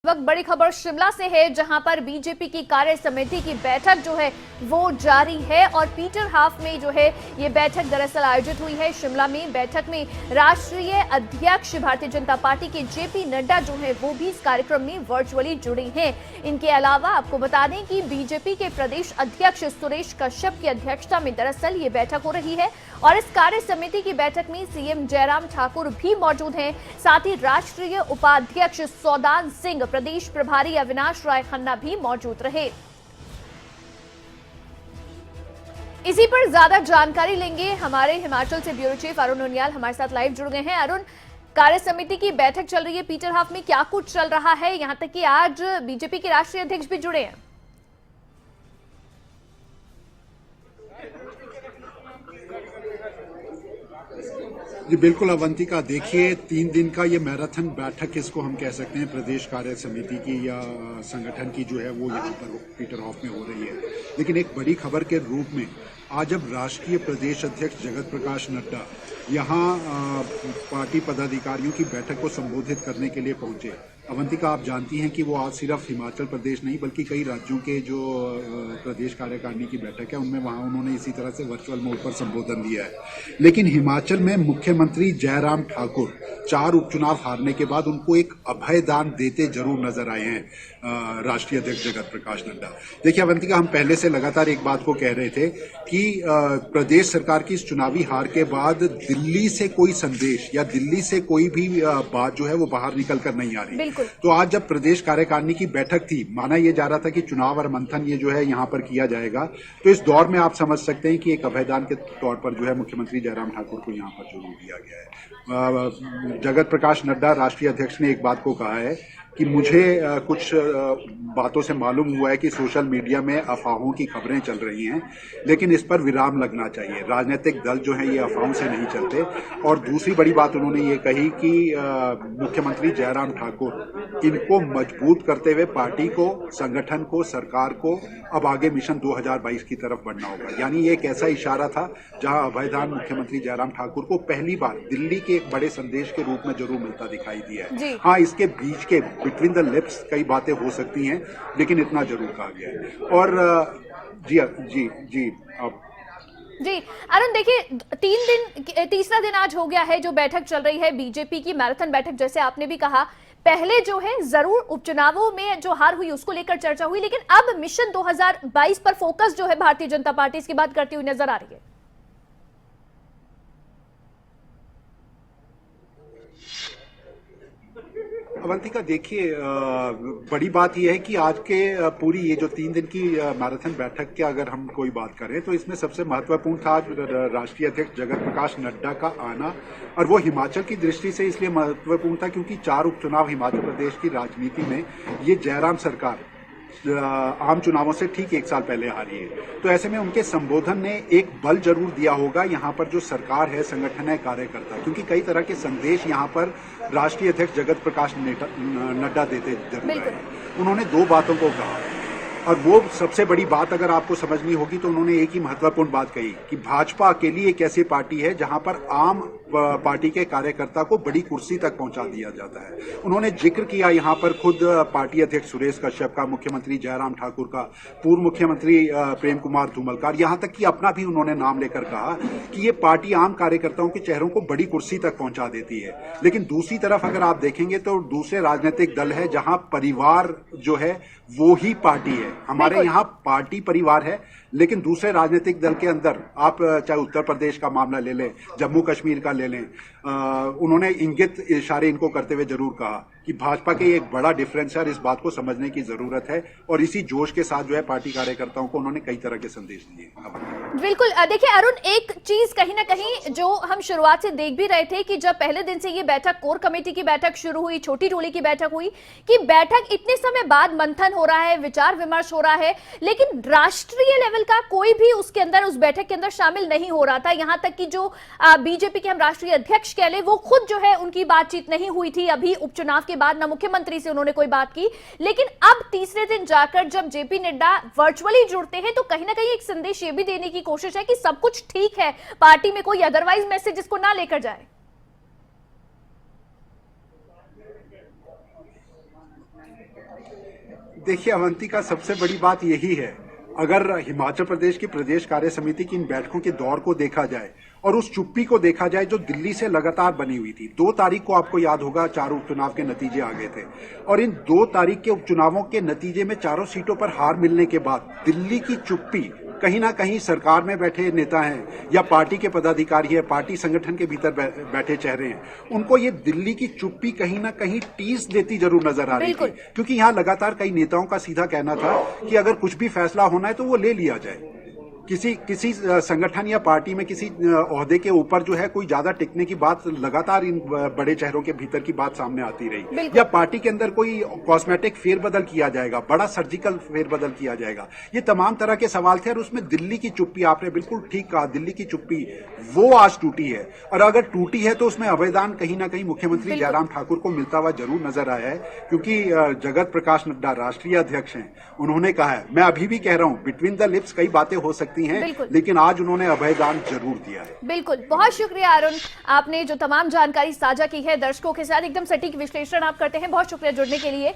वक्त बड़ी खबर शिमला से है, जहां पर बीजेपी की कार्य समिति की बैठक जो है वो जारी है और पीटर हाफ में जो है ये बैठक दरअसल आयोजित हुई है। शिमला में बैठक में राष्ट्रीय अध्यक्ष भारतीय जनता पार्टी के जेपी नड्डा जो है वो भी इस कार्यक्रम में वर्चुअली जुड़े हैं। इनके अलावा आपको बता दें कि बीजेपी के प्रदेश अध्यक्ष सुरेश कश्यप की अध्यक्षता में दरअसल ये बैठक हो रही है और इस कार्य समिति की बैठक में सीएम जयराम ठाकुर भी मौजूद हैं। साथ ही राष्ट्रीय उपाध्यक्ष सौदान सिंह, प्रदेश प्रभारी अविनाश राय खन्ना भी मौजूद रहे। इसी पर ज्यादा जानकारी लेंगे हमारे हिमाचल से ब्यूरो चीफ अरुण उनियाल हमारे साथ लाइव जुड़ गए हैं। अरुण, कार्य समिति की बैठक चल रही है पीटर हाफ में, क्या कुछ चल रहा है? यहां तक कि आज बीजेपी के राष्ट्रीय अध्यक्ष भी जुड़े हैं। जी बिल्कुल अवंतिका, देखिए 3 दिन का ये मैराथन बैठक इसको हम कह सकते हैं प्रदेश कार्य समिति की या संगठन की जो है वो यहाँ पर पीटर हॉफ में हो रही है। लेकिन एक बड़ी खबर के रूप में आज जब राष्ट्रीय प्रदेश अध्यक्ष जगत प्रकाश नड्डा यहाँ पार्टी पदाधिकारियों की बैठक को संबोधित करने के लिए पहुंचे। अवंतिका, आप जानती हैं कि वो आज सिर्फ हिमाचल प्रदेश नहीं बल्कि कई राज्यों के जो प्रदेश कार्यकारिणी की बैठक है उनमें वहां उन्होंने इसी तरह से वर्चुअल मोड पर संबोधन दिया है। लेकिन हिमाचल में मुख्यमंत्री जयराम ठाकुर 4 उपचुनाव हारने के बाद उनको एक अभयदान देते जरूर नजर आए हैं राष्ट्रीय अध्यक्ष जगत प्रकाश नड्डा। देखिए अवंतिका, हम पहले से लगातार एक बात को कह रहे थे कि प्रदेश सरकार की इस चुनावी हार के बाद दिल्ली से कोई संदेश या दिल्ली से कोई भी बात जो है वो बाहर निकल कर नहीं आ रही। तो आज जब प्रदेश कार्यकारिणी की बैठक थी, माना यह जा रहा था कि चुनाव और मंथन ये जो है यहाँ पर किया जाएगा, तो इस दौर में आप समझ सकते हैं कि एक अभयदान के तौर पर जो है मुख्यमंत्री जयराम ठाकुर को यहाँ पर जरूर दिया गया है। जगत प्रकाश नड्डा राष्ट्रीय अध्यक्ष ने एक बात को कहा है कि मुझे कुछ बातों से मालूम हुआ है कि सोशल मीडिया में अफवाहों की खबरें चल रही हैं, लेकिन इस पर विराम लगना चाहिए। राजनीतिक दल जो है ये अफवाहों से नहीं चलते। और दूसरी बड़ी बात उन्होंने ये कही कि मुख्यमंत्री जयराम ठाकुर इनको मजबूत करते हुए पार्टी को, संगठन को, सरकार को अब आगे मिशन 2022 की तरफ बढ़ना होगा। यानी ये एक ऐसा इशारा था जहां अभयदान मुख्यमंत्री जयराम ठाकुर को पहली बार दिल्ली के एक बड़े संदेश के रूप में जरूर मिलता दिखाई दिया है। हाँ, इसके बीच के बिटवीन द लिप्स कई बातें हो सकती हैं, लेकिन इतना जरूर कहा गया है। और जी जी जी अब जी अरुण, देखिए 3 दिन 3रा दिन आज हो गया है जो बैठक चल रही है बीजेपी की मैराथन बैठक। जैसे आपने भी कहा, पहले जो है जरूर उपचुनावों में जो हार हुई उसको लेकर चर्चा हुई, लेकिन अब मिशन 2022 पर फोकस जो है भारतीय जनता पार्टी इसकी बात करती हुई नजर आ रही है। अवंतिका, देखिए बड़ी बात यह है कि आज के पूरी ये जो 3 दिन की मैराथन बैठक की अगर हम कोई बात करें तो इसमें सबसे महत्वपूर्ण था आज राष्ट्रीय अध्यक्ष जगत प्रकाश नड्डा का आना। और वो हिमाचल की दृष्टि से इसलिए महत्वपूर्ण था क्योंकि 4 उपचुनाव हिमाचल प्रदेश की राजनीति में ये जयराम सरकार आम चुनावों से ठीक 1 साल पहले हारी है। तो ऐसे में उनके संबोधन ने एक बल जरूर दिया होगा यहाँ पर जो सरकार है, संगठन है, कार्यकर्ता, क्योंकि कई तरह के संदेश यहाँ पर राष्ट्रीय अध्यक्ष जगत प्रकाश नड्डा देते जरूर आए। उन्होंने 2 बातों को कहा और वो सबसे बड़ी बात अगर आपको समझनी होगी तो उन्होंने एक ही महत्वपूर्ण बात कही कि भाजपा अकेली एक ऐसी पार्टी है जहां पर आम पार्टी के कार्यकर्ता को बड़ी कुर्सी तक पहुंचा दिया जाता है। उन्होंने जिक्र किया यहाँ पर खुद पार्टी अध्यक्ष सुरेश कश्यप का, मुख्यमंत्री जयराम ठाकुर का, पूर्व मुख्यमंत्री प्रेम कुमार धूमल का, यहाँ तक कि अपना भी उन्होंने नाम लेकर कहा कि ये पार्टी आम कार्यकर्ताओं के चेहरों को बड़ी कुर्सी तक पहुंचा देती है। लेकिन दूसरी तरफ अगर आप देखेंगे तो दूसरे राजनीतिक दल है जहां परिवार जो है वो ही पार्टी है। हमारे यहाँ पार्टी परिवार है, लेकिन दूसरे राजनीतिक दल के अंदर आप चाहे उत्तर प्रदेश का मामला ले लें, जम्मू कश्मीर का ले लें, उन्होंने इंगित इशारे इनको करते हुए जरूर कहा कि भाजपा के एक बड़ा डिफरेंस है और इस बात को समझने की जरूरत है। और इसी जोश के साथ जो है पार्टी कार्यकर्ताओं को उन्होंने कई तरह के संदेश दिए। बिल्कुल, देखिए अरुण, एक चीज कहीं ना कहीं जो हम शुरुआत से देख भी रहे थे कि जब पहले दिन से ये बैठक, कोर कमेटी की बैठक शुरू हुई, छोटी टोली की बैठक हुई, कि बैठक इतने समय बाद मंथन हो रहा है, विचार विमर्श हो रहा है, लेकिन राष्ट्रीय लेवल का कोई भी उसके अंदर, उस बैठक के अंदर शामिल नहीं हो रहा था। यहां तक कि जो बीजेपी के हम राष्ट्रीय अध्यक्ष कह ले, वो खुद जो है उनकी बातचीत नहीं हुई थी अभी उपचुनाव के बाद, ना मुख्यमंत्री से उन्होंने कोई बात की। लेकिन अब 3रे दिन जाकर जब जेपी नड्डा वर्चुअली जुड़ते हैं तो कहीं ना कहीं एक संदेश ये भी देने की कोशिश है कि सब कुछ ठीक है, पार्टी में कोई अदरवाइज मैसेज इसको ना लेकर जाए। देखिए, अवंती का सबसे बड़ी बात यही है, अगर हिमाचल प्रदेश की प्रदेश कार्य समिति की इन बैठकों के दौर को देखा जाए और उस चुप्पी को देखा जाए जो दिल्ली से लगातार बनी हुई थी। 2 तारीख को आपको याद होगा 4 उपचुनाव के नतीजे आ गए थे और इन 2 तारीख के उपचुनावों के नतीजे में चारों सीटों पर हार मिलने के बाद दिल्ली की चुप्पी कहीं ना कहीं सरकार में बैठे नेता हैं या पार्टी के पदाधिकारी है, पार्टी संगठन के भीतर बैठे चेहरे हैं, उनको ये दिल्ली की चुप्पी कहीं ना कहीं टीस देती जरूर नजर आ रही थी, क्योंकि यहाँ लगातार कई नेताओं का सीधा कहना था कि अगर कुछ भी फैसला होना है तो वो ले लिया जाए। किसी संगठन या पार्टी में किसी ओहदे के ऊपर जो है कोई ज्यादा टिकने की बात लगातार इन बड़े चेहरों के भीतर की बात सामने आती रही, या पार्टी के अंदर कोई कॉस्मेटिक फेरबदल किया जाएगा, बड़ा सर्जिकल फेरबदल किया जाएगा, ये तमाम तरह के सवाल थे। और उसमें दिल्ली की चुप्पी, आपने बिल्कुल ठीक कहा, दिल्ली की चुप्पी वो आज टूटी है, और अगर टूटी है तो उसमें अभयदान कहीं ना कहीं मुख्यमंत्री जयराम ठाकुर को मिलता हुआ जरूर नजर आया है, क्योंकि जगत प्रकाश नड्डा राष्ट्रीय अध्यक्ष हैं, उन्होंने कहा है, मैं अभी भी कह रहा हूं, बिटवीन द लिप्स कई बातें हो सकती हैं, लेकिन आज उन्होंने अभयदान जरूर दिया है। बिल्कुल, बहुत शुक्रिया अरुण, आपने जो तमाम जानकारी साझा की है दर्शकों के साथ, एकदम सटीक विश्लेषण आप करते हैं, बहुत शुक्रिया जुड़ने के लिए।